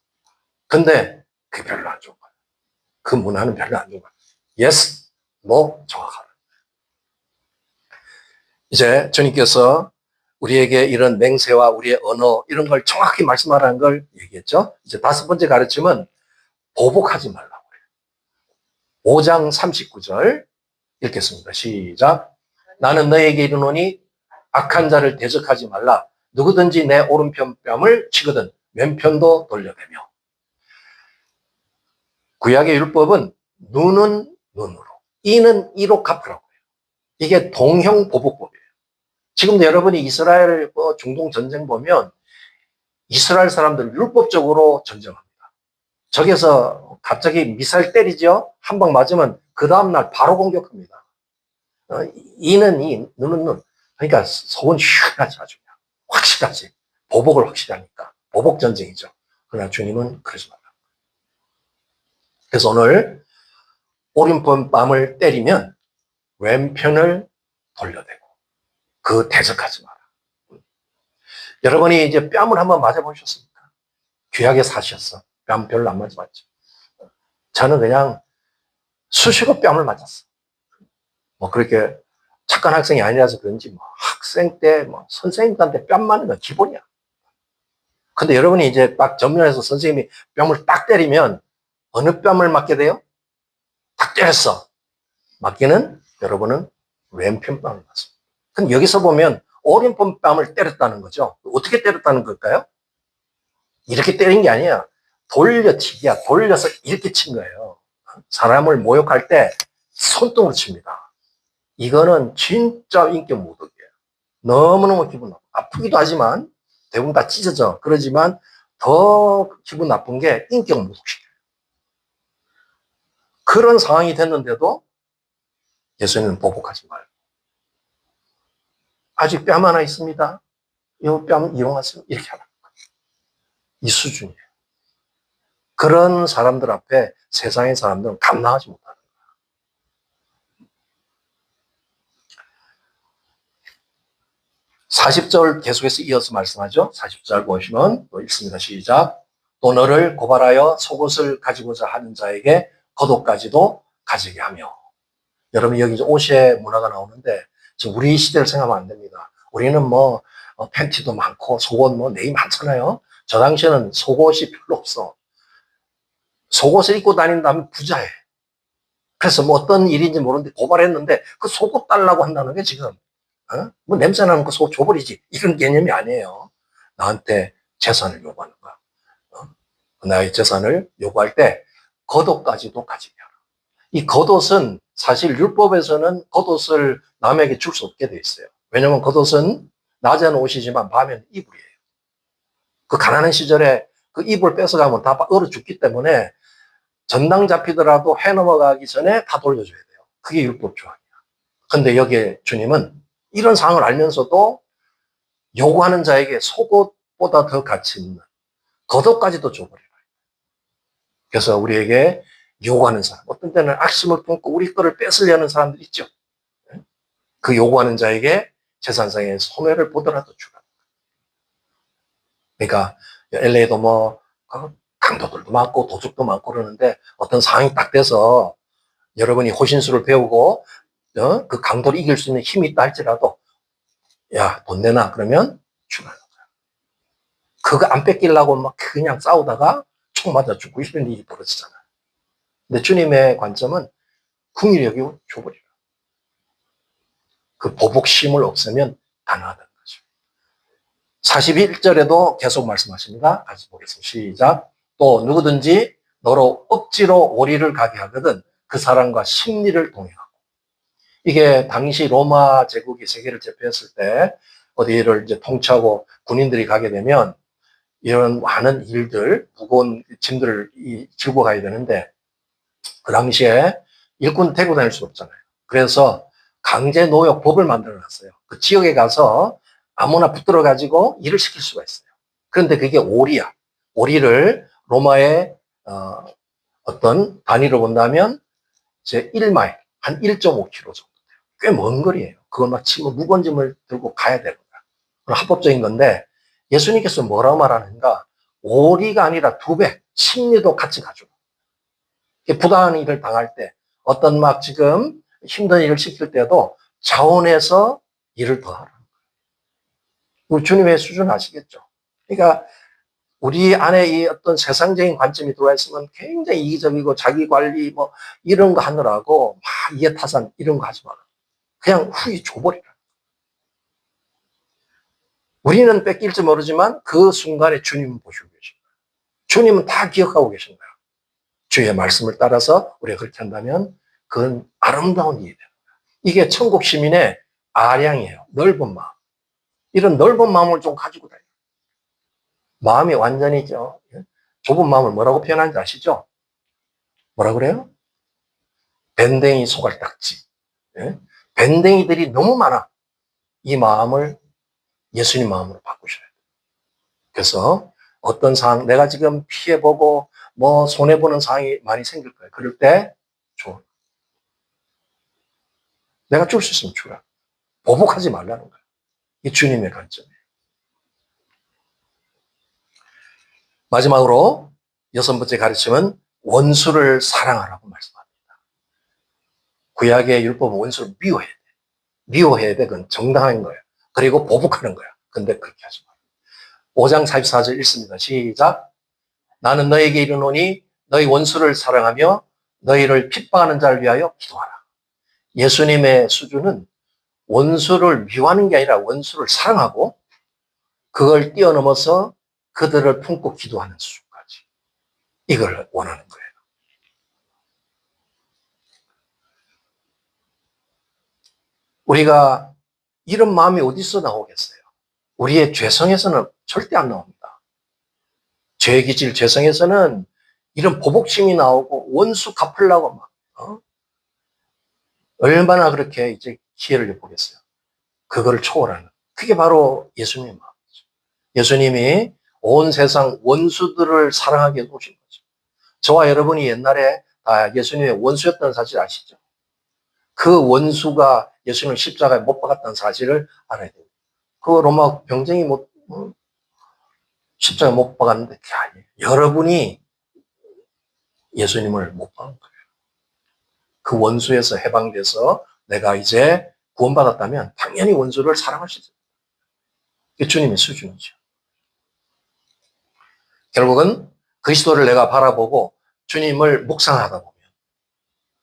근데 그게 별로 안 좋은 거야. 그 문화는 별로 안 좋은 거야. yes, no, 정확하다. 이제 주님께서 우리에게 이런 맹세와 우리의 언어 이런 걸 정확히 말씀하라는 걸 얘기했죠. 이제 다섯 번째 가르침은 보복하지 말라고 그래요. 5장 39절 읽겠습니다. 시작. 나는 너에게 이르노니 악한 자를 대적하지 말라. 누구든지 내 오른편 뺨을 치거든 왼편도 돌려대며. 구약의 율법은 눈은 눈으로, 이는 이로 갚으라고 해요. 이게 동형보복법이에요. 지금도 여러분이 이스라엘 중동 전쟁 보면 이스라엘 사람들 율법적으로 전쟁합니다. 저기서 갑자기 미사일 때리죠? 한 방 맞으면 그 다음날 바로 공격합니다. 이는 이, 눈은 눈. 그러니까 속은 시원하지 아주 그냥. 확실하지. 보복을 확실하니까. 보복 전쟁이죠. 그러나 주님은 그러지 말라. 그래서 오늘 오른편 뺨을 때리면 왼편을 돌려대고 그 대적하지 마라. 여러분이 이제 뺨을 한번 맞아보셨습니까? 귀하게 사셨어. 뺨 별로 안 맞아봤죠. 저는 그냥 수시로 뺨을 맞았어. 뭐 그렇게 착한 학생이 아니라서 그런지 뭐 학생 때 뭐 선생님한테 뺨 맞는 건 기본이야. 근데 여러분이 이제 딱 전면에서 선생님이 뺨을 딱 때리면 어느 뺨을 맞게 돼요? 딱 때렸어. 맞기는 여러분은 왼편 뺨을 맞습니다. 그럼 여기서 보면 오른편 뺨을 때렸다는 거죠. 어떻게 때렸다는 걸까요? 이렇게 때린 게 아니야. 돌려치기야. 돌려서 이렇게 친 거예요. 사람을 모욕할 때 손등으로 칩니다. 이거는 진짜 인격 모독이에요. 너무너무 기분 나빠. 아프기도 하지만 대부분 다 찢어져. 그러지만 더 기분 나쁜 게 인격 모독시켜요. 그런 상황이 됐는데도 예수님은 보복하지 말고 아직 뺨 하나 있습니다. 이 뺨 이용하세요. 이렇게 하라. 이 수준이에요. 그런 사람들 앞에 세상의 사람들은 감당하지 못하는 거예요. 40절 계속해서 이어서 말씀하죠. 40절 보시면 또 읽습니다. 시작. 또 너를 고발하여 속옷을 가지고자 하는 자에게 겉옷까지도 가지게 하며. 여러분 여기 옷의 문화가 나오는데 지금 우리 시대를 생각하면 안 됩니다. 우리는 뭐 팬티도 많고 속옷 뭐 네임 많잖아요. 저 당시에는 속옷이 별로 없어. 속옷을 입고 다닌다면 부자해. 그래서 뭐 어떤 일인지 모르는데 고발했는데 그 속옷 달라고 한다는 게 지금 뭐 냄새나는 그 속옷 줘버리지 이런 개념이 아니에요. 나한테 재산을 요구하는 거야. 나의 재산을 요구할 때 겉옷까지도 가지게 하라. 이 겉옷은 사실 율법에서는 겉옷을 남에게 줄 수 없게 돼 있어요. 왜냐하면 겉옷은 낮에는 옷이지만 밤에는 이불이에요. 그 가난한 시절에 그 이불 뺏어가면 다 얼어 죽기 때문에 전당 잡히더라도 해 넘어가기 전에 다 돌려줘야 돼요. 그게 율법 조항이야. 근데 여기에 주님은 이런 상황을 알면서도 요구하는 자에게 속옷보다 더 가치 있는 겉옷까지도 줘버려요. 그래서 우리에게 요구하는 사람, 어떤 때는 악심을 품고 우리 거를 뺏으려는 사람들 있죠. 그 요구하는 자에게 재산상의 손해를 보더라도 주라. 그러니까 LA도 뭐 강도들도 많고 도둑도 많고 그러는데 어떤 상황이 딱 돼서 여러분이 호신술을 배우고 그 강도를 이길 수 있는 힘이 있다 할지라도 야, 돈 내놔 그러면 주라는 거야. 그거 안 뺏기려고 막 그냥 싸우다가 총 맞아 죽고 이런 일이 벌어지잖아. 근데 주님의 관점은 궁일이 여기 줘버리라. 그 보복심을 없애면 가능하다는 거죠. 41절에도 계속 말씀하십니다. 같이 보겠습니다. 시작. 또 누구든지 너로 억지로 오리를 가게 하거든 그 사람과 심리를 동행하고. 이게 당시 로마 제국이 세계를 제패했을 때 어디를 이제 통치하고 군인들이 가게 되면 이런 많은 일들, 무거운 짐들을 들고 가야 되는데 그 당시에 일꾼 데리고 다닐 수 없잖아요. 그래서 강제 노역법을 만들어 놨어요. 그 지역에 가서 아무나 붙들어 가지고 일을 시킬 수가 있어요. 그런데 그게 오리야. 오리를 로마의 어떤 단위로 본다면 이제 1마일, 한 1.5km 정도 돼요. 꽤 먼 거리예요. 그걸 막 짐을, 무거운 짐을 들고 가야 되는 거야. 합법적인 건데 예수님께서 뭐라고 말하는가? 오리가 아니라 2배, 심리도 같이 가지고. 부당한 일을 당할 때, 어떤 막 지금 힘든 일을 시킬 때도 자원해서 일을 더 하라는 거예요. 우리 주님의 수준 아시겠죠? 그러니까 우리 안에 이 어떤 세상적인 관점이 들어와 있으면 굉장히 이기적이고 자기 관리 뭐 이런 거 하느라고 막 이해타산 이런 거 하지 마라. 그냥 후히 줘버리라. 우리는 뺏길지 모르지만 그 순간에 주님은 보시고 계신 거예요. 주님은 다 기억하고 계신 거예요. 주의 말씀을 따라서 우리가 그렇게 한다면 그건 아름다운 일이 됩니다. 이게 천국 시민의 아량이에요. 넓은 마음. 이런 넓은 마음을 좀 가지고 다녀요. 마음이 완전히죠. 좁은 마음을 뭐라고 표현하는지 아시죠? 뭐라 그래요? 밴댕이 소갈딱지. 밴댕이들이 너무 많아. 이 마음을 예수님 마음으로 바꾸셔야 돼요. 그래서 어떤 상황, 내가 지금 피해보고 뭐 손해보는 상황이 많이 생길 거예요. 그럴 때 줘. 내가 줄 수 있으면 주라. 보복하지 말라는 거예요. 이 주님의 관점이에요. 마지막으로 6번째 가르침은 원수를 사랑하라고 말씀합니다. 구약의 율법은 원수를 미워해야 돼. 미워해야 돼. 그건 정당한 거예요. 그리고 보복하는 거야. 근데 그렇게 하지 마. 5장 44절 읽습니다. 시작. 나는 너에게 이르노니 너희 원수를 사랑하며 너희를 핍박하는 자를 위하여 기도하라. 예수님의 수준은 원수를 미워하는 게 아니라 원수를 사랑하고 그걸 뛰어넘어서 그들을 품고 기도하는 수준까지. 이걸 원하는 거예요. 우리가 이런 마음이 어디서 나오겠어요? 우리의 죄성에서는 절대 안 나옵니다. 죄의 기질, 죄성에서는 이런 보복심이 나오고 원수 갚으려고 막 얼마나 그렇게 이제 기회를 보겠어요. 그거를 초월하는. 그게 바로 예수님의 마음이죠. 예수님이 온 세상 원수들을 사랑하게 해놓으신 거죠. 저와 여러분이 옛날에 다 예수님의 원수였다는 사실 아시죠? 그 원수가 예수님을 십자가에 못 박았다는 사실을 알아야 돼요. 그 로마 병정이 십자가에 못 박았는데 그게 아니에요. 여러분이 예수님을 못 박은 거예요. 그 원수에서 해방돼서 내가 이제 구원받았다면 당연히 원수를 사랑하시죠. 그게 주님의 수준이죠. 결국은 그리스도를 내가 바라보고 주님을 묵상하다 보면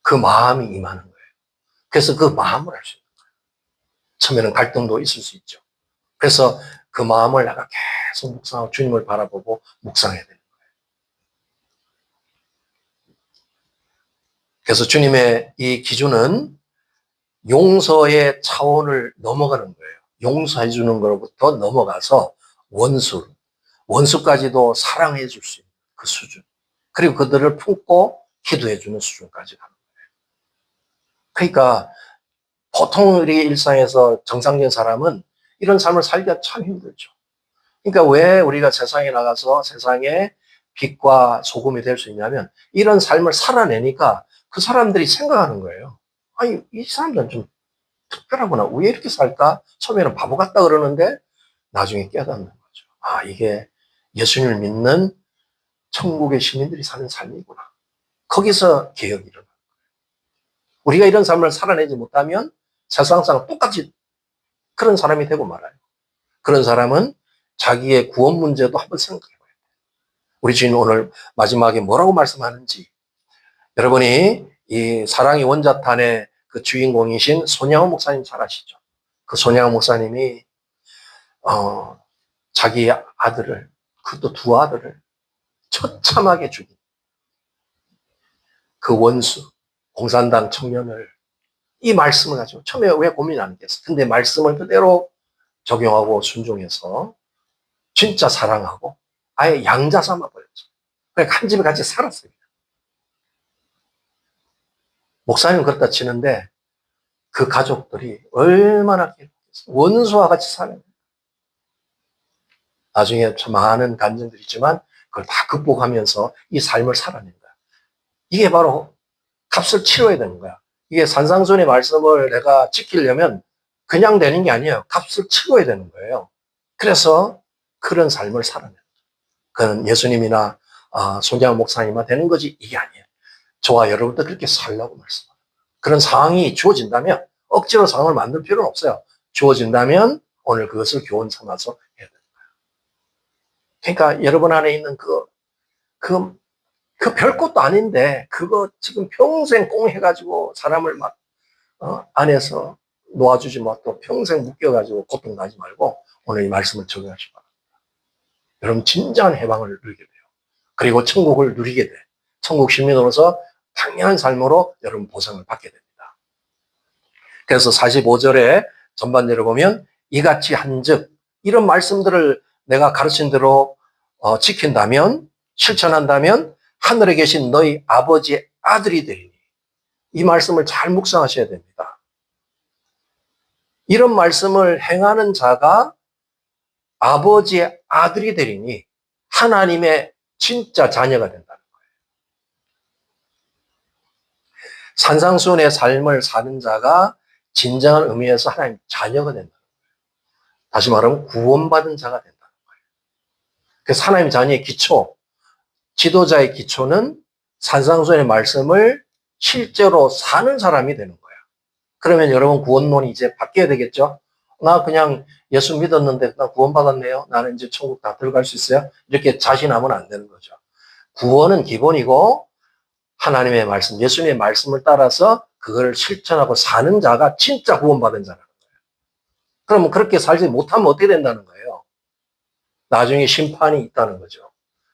그 마음이 임하는 거예요. 그래서 그 마음을 알 수 있는 거예요. 처음에는 갈등도 있을 수 있죠. 그래서 그 마음을 내가 계속 묵상하고 주님을 바라보고 묵상해야 되는 거예요. 그래서 주님의 이 기준은 용서의 차원을 넘어가는 거예요. 용서해 주는 것부터 넘어가서 원수까지도 사랑해 줄 수 있는 그 수준. 그리고 그들을 품고 기도해 주는 수준까지 가는 거예요. 그러니까 보통 우리 일상에서 정상적인 사람은 이런 삶을 살기가 참 힘들죠. 그러니까 왜 우리가 세상에 나가서 세상에 빛과 소금이 될 수 있냐면 이런 삶을 살아내니까 그 사람들이 생각하는 거예요. 아니, 이 사람들은 좀 특별하구나. 왜 이렇게 살까? 처음에는 바보 같다 그러는데 나중에 깨닫는 거죠. 아, 이게 예수님을 믿는 천국의 시민들이 사는 삶이구나. 거기서 개혁이 일어나는 거예요. 우리가 이런 삶을 살아내지 못하면 세상상 똑같이 그런 사람이 되고 말아요. 그런 사람은 자기의 구원 문제도 한번 생각해 봐야 돼요. 우리 주님 오늘 마지막에 뭐라고 말씀하는지 여러분이 이 사랑의 원자탄의 그 주인공이신 손양호 목사님 잘 아시죠? 그 손양호 목사님이 자기 아들을, 그것도 두 아들을 처참하게 죽인 그 원수, 공산당 청년을 이 말씀을 가지고 처음에 왜 고민 안 했겠어? 근데 말씀을 그대로 적용하고 순종해서 진짜 사랑하고 아예 양자 삼아 버렸죠. 그러니까 한 집에 같이 살았어요. 목사님은 그렇다 치는데 그 가족들이 얼마나 원수와 같이 사는 거예요. 나중에 참 많은 간증들이 있지만 그걸 다 극복하면서 이 삶을 살아낸 거야. 이게 바로 값을 치러야 되는 거야. 이게 산상순의 말씀을 내가 지키려면 그냥 되는 게 아니에요. 값을 치러야 되는 거예요. 그래서 그런 삶을 살아낸 거예요. 그건 예수님이나 손재환 목사님만 되는 거지 이게 아니에요. 저와 여러분도 그렇게 살라고 말씀합니다. 그런 상황이 주어진다면 억지로 상황을 만들 필요는 없어요. 주어진다면 오늘 그것을 교훈 삼아서 해야 되는 거예요. 그러니까 여러분 안에 있는 그 별것도 아닌데 그거 지금 평생 꽁 해가지고 사람을 막 안에서 놓아주지 마. 또 평생 묶여가지고 고통나지 말고 오늘 이 말씀을 적용하시기 바랍니다. 여러분 진정한 해방을 누리게 돼요. 그리고 천국을 누리게 돼. 천국 시민으로서 당연한 삶으로 여러분 보상을 받게 됩니다. 그래서 45절에 전반절을 보면 이같이 한즉 이런 말씀들을 내가 가르친 대로 지킨다면 실천한다면 하늘에 계신 너희 아버지의 아들이 되리니 이 말씀을 잘 묵상하셔야 됩니다. 이런 말씀을 행하는 자가 아버지의 아들이 되리니 하나님의 진짜 자녀가 된다는 거예요. 산상수훈의 삶을 사는 자가 진정한 의미에서 하나님 자녀가 된다는 거예요. 다시 말하면 구원받은 자가 된다는 거예요. 그래서 하나님 자녀의 기초, 지도자의 기초는 산상수훈의 말씀을 실제로 사는 사람이 되는 거예요. 그러면 여러분 구원론이 이제 바뀌어야 되겠죠? 나 그냥 예수 믿었는데 나 구원받았네요. 나는 이제 천국 다 들어갈 수 있어요? 이렇게 자신하면 안 되는 거죠. 구원은 기본이고 하나님의 말씀, 예수님의 말씀을 따라서 그걸 실천하고 사는 자가 진짜 구원받은 자라는 거예요. 그러면 그렇게 살지 못하면 어떻게 된다는 거예요? 나중에 심판이 있다는 거죠.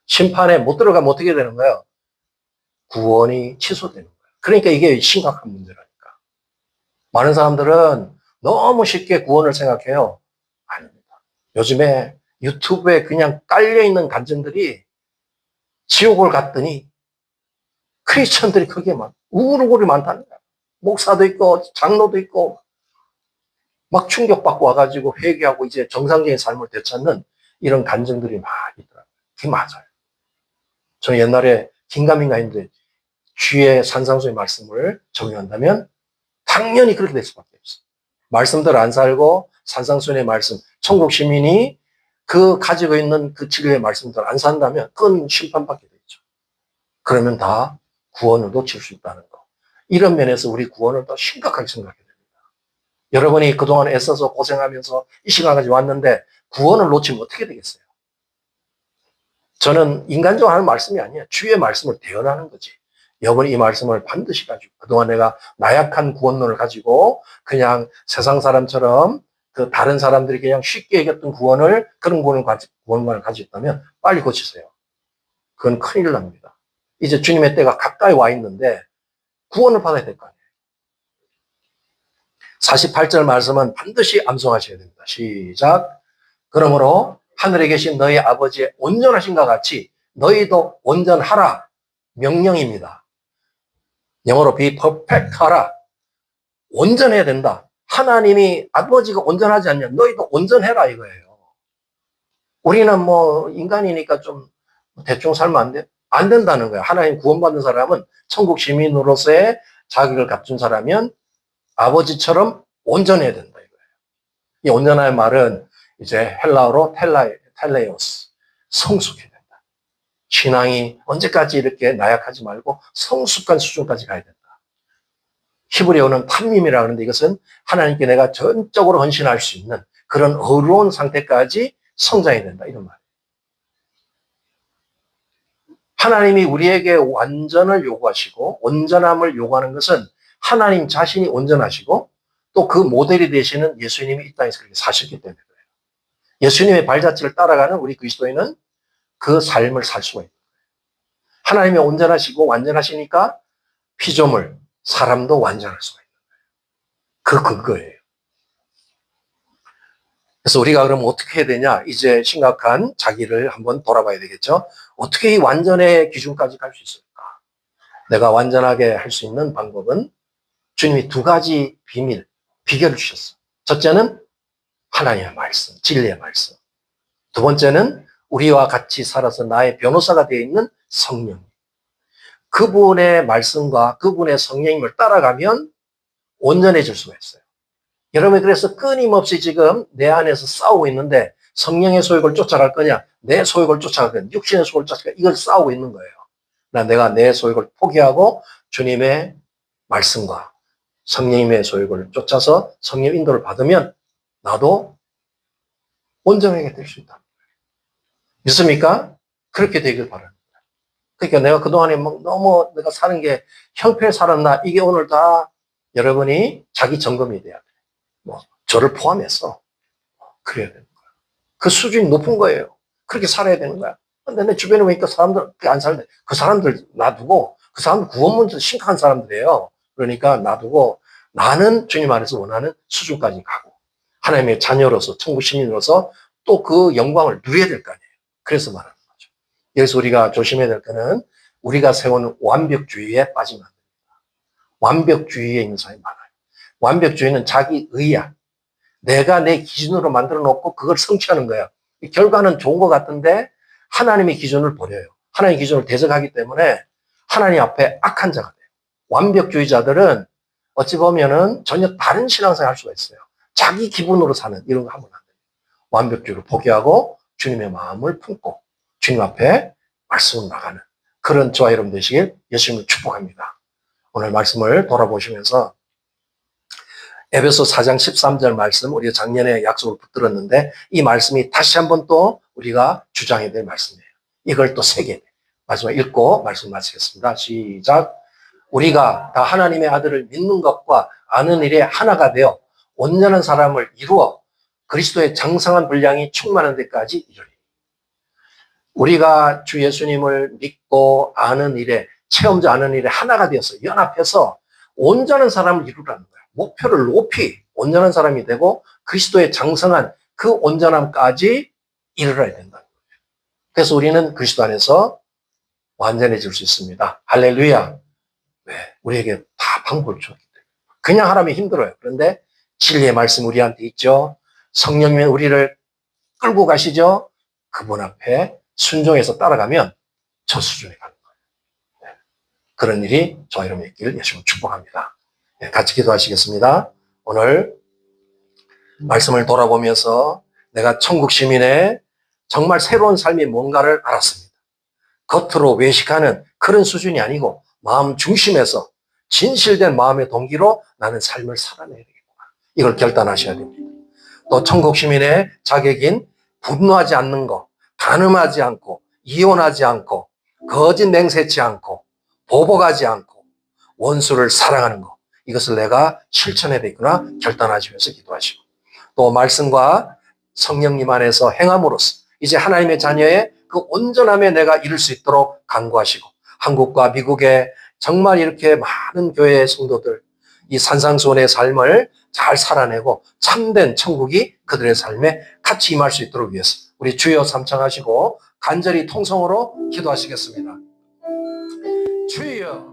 심판에 못 들어가면 어떻게 되는 거예요? 구원이 취소되는 거예요. 그러니까 이게 심각한 문제라니까. 많은 사람들은 너무 쉽게 구원을 생각해요. 아닙니다. 요즘에 유튜브에 그냥 깔려있는 간증들이 지옥을 갔더니 크리스천들이 그게 우르르 많다는 거야. 목사도 있고 장로도 있고 막 충격받고 와가지고 회개하고 이제 정상적인 삶을 되찾는 이런 간증들이 많이 있더라고요. 그게 맞아요. 저는 옛날에 긴가민가 했는데 주의 산상수의 말씀을 적용한다면 당연히 그렇게 될 수밖에 없어요. 말씀대로 안 살고 산상수훈의 말씀, 천국 시민이 그 가지고 있는 그 진리의 말씀대로 안 산다면 그건 심판받게 되죠. 그러면 다 구원을 놓칠 수 있다는 거. 이런 면에서 우리 구원을 더 심각하게 생각해야 됩니다. 여러분이 그동안 애써서 고생하면서 이 시간까지 왔는데 구원을 놓치면 어떻게 되겠어요? 저는 인간적으로 하는 말씀이 아니에요. 주의 말씀을 대언하는 거지. 여러분이 이 말씀을 반드시 가지고 그동안 내가 나약한 구원론을 가지고 그냥 세상 사람처럼 그 다른 사람들이 그냥 쉽게 얘기했던 그런 구원관을 가지고 있다면 빨리 고치세요. 그건 큰일 납니다. 이제 주님의 때가 가까이 와 있는데 구원을 받아야 될 거 아니에요. 48절 말씀은 반드시 암송하셔야 됩니다. 시작. 그러므로 하늘에 계신 너희 아버지의 온전하신과 같이 너희도 온전하라. 명령입니다. 영어로 be perfect 하라. 온전해야 된다. 하나님이 아버지가 온전하지 않냐. 너희도 온전해라 이거예요. 우리는 인간이니까 좀 대충 살면 안 돼? 안 된다는 거예요. 하나님 구원받은 사람은 천국 시민으로서의 자격을 갖춘 사람이면 아버지처럼 온전해야 된다 이거예요. 이 온전한 말은 이제 헬라어로 텔레오스, 성숙해야 된다. 신앙이 언제까지 이렇게 나약하지 말고 성숙한 수준까지 가야 된다. 히브리어는 탐밈이라고 하는데 이것은 하나님께 내가 전적으로 헌신할 수 있는 그런 어려운 상태까지 성장해야 된다 이런 말이에요. 하나님이 우리에게 완전을 요구하시고 온전함을 요구하는 것은 하나님 자신이 온전하시고 또 그 모델이 되시는 예수님이 이 땅에서 그렇게 사셨기 때문에 그래요. 예수님의 발자취를 따라가는 우리 그리스도인은 그 삶을 살 수가 있는 거예요. 하나님이 온전하시고 완전하시니까 피조물, 사람도 완전할 수가 있는 거예요. 그 근거예요. 그래서 우리가 그럼 어떻게 해야 되냐? 이제 심각한 자기를 한번 돌아봐야 되겠죠? 어떻게 이 완전의 기준까지 갈 수 있을까? 내가 완전하게 할 수 있는 방법은 주님이 두 가지 비결을 주셨어요. 첫째는 하나님의 말씀, 진리의 말씀. 두 번째는 우리와 같이 살아서 나의 변호사가 되어 있는 성령. 그분의 말씀과 그분의 성령님을 따라가면 온전해질 수가 있어요. 여러분, 그래서 끊임없이 지금 내 안에서 싸우고 있는데 성령의 소욕을 쫓아갈 거냐, 내 소욕을 쫓아갈 거냐, 육신의 소욕을 쫓아갈 거냐, 이걸 싸우고 있는 거예요. 내가 내 소욕을 포기하고 주님의 말씀과 성령님의 소욕을 쫓아서 성령 인도를 받으면 나도 온전하게 될 수 있다. 믿습니까? 그렇게 되길 바랍니다. 그러니까 내가 그동안에 너무 내가 사는 게 형편에 살았나, 이게 오늘 다 여러분이 자기 점검이 돼야 돼. 저를 포함해서 그래야 되는 거야. 그 수준이 높은 거예요. 그렇게 살아야 되는 거야. 근데 내 주변에 보니까 사람들 그렇게 안 살는데 그 사람들 놔두고, 그 사람들 구원 문제 심각한 사람들이에요. 그러니까 놔두고 나는 주님 안에서 원하는 수준까지 가고 하나님의 자녀로서, 천국 시민으로서 또 그 영광을 누려야 될 거 아니에요. 그래서 말하는 거죠. 여기서 우리가 조심해야 될 거는 우리가 세우는 완벽주의에 빠지면 안 됩니다. 완벽주의에 있는 사람이 많아요. 완벽주의는 자기 의야. 내가 내 기준으로 만들어 놓고 그걸 성취하는 거야. 결과는 좋은 것 같은데 하나님의 기준을 버려요. 하나님의 기준을 대적하기 때문에 하나님 앞에 악한 자가 돼요. 완벽주의자들은 어찌 보면은 전혀 다른 신앙생활 할 수가 있어요. 자기 기분으로 사는 이런 거 하면 안 돼요. 완벽주의를 포기하고 주님의 마음을 품고 주님 앞에 말씀을 나가는 그런 저와 여러분 되시길 예수님을 축복합니다. 오늘 말씀을 돌아보시면서 에베소 4장 13절 말씀, 우리가 작년에 약속을 붙들었는데 이 말씀이 다시 한번 또 우리가 주장해야 될 말씀이에요. 이걸 또 새겨야 돼요. 마지막 읽고 말씀 마치겠습니다. 시작. 우리가 다 하나님의 아들을 믿는 것과 아는 일에 하나가 되어 온전한 사람을 이루어 그리스도의 장성한 분량이 충만한 데까지 이르리. 우리가 주 예수님을 믿고 아는 일에, 체험자 아는 일에 하나가 되어서 연합해서 온전한 사람을 이루라는 거예요. 목표를 높이 온전한 사람이 되고 그리스도의 장성한 그 온전함까지 이르러야 된다는 거예요. 그래서 우리는 그리스도 안에서 완전해질 수 있습니다. 할렐루야. 네, 우리에게 다 방법을 주었기 때문에. 그냥 하라면 힘들어요. 그런데 진리의 말씀 우리한테 있죠. 성령님이 우리를 끌고 가시죠. 그분 앞에 순종해서 따라가면 저 수준에 가는 거예요. 네, 그런 일이 저와 여러분의 있기를 예수님을 축복합니다. 네, 같이 기도하시겠습니다. 오늘 말씀을 돌아보면서 내가 천국 시민의 정말 새로운 삶이 뭔가를 알았습니다. 겉으로 외식하는 그런 수준이 아니고 마음 중심에서 진실된 마음의 동기로 나는 삶을 살아내야 되겠구나. 이걸 결단하셔야 됩니다. 또 천국 시민의 자격인 분노하지 않는 것, 간음하지 않고, 이혼하지 않고, 거짓 맹세치 않고, 보복하지 않고, 원수를 사랑하는 것. 이것을 내가 실천해야 되겠구나 결단하시면서 기도하시고, 또 말씀과 성령님 안에서 행함으로써 이제 하나님의 자녀의 그 온전함에 내가 이룰 수 있도록 간구하시고, 한국과 미국의 정말 이렇게 많은 교회의 성도들 이 산상수훈의 삶을 잘 살아내고 참된 천국이 그들의 삶에 같이 임할 수 있도록 위해서 우리 주여 삼창하시고 간절히 통성으로 기도하시겠습니다. 주여.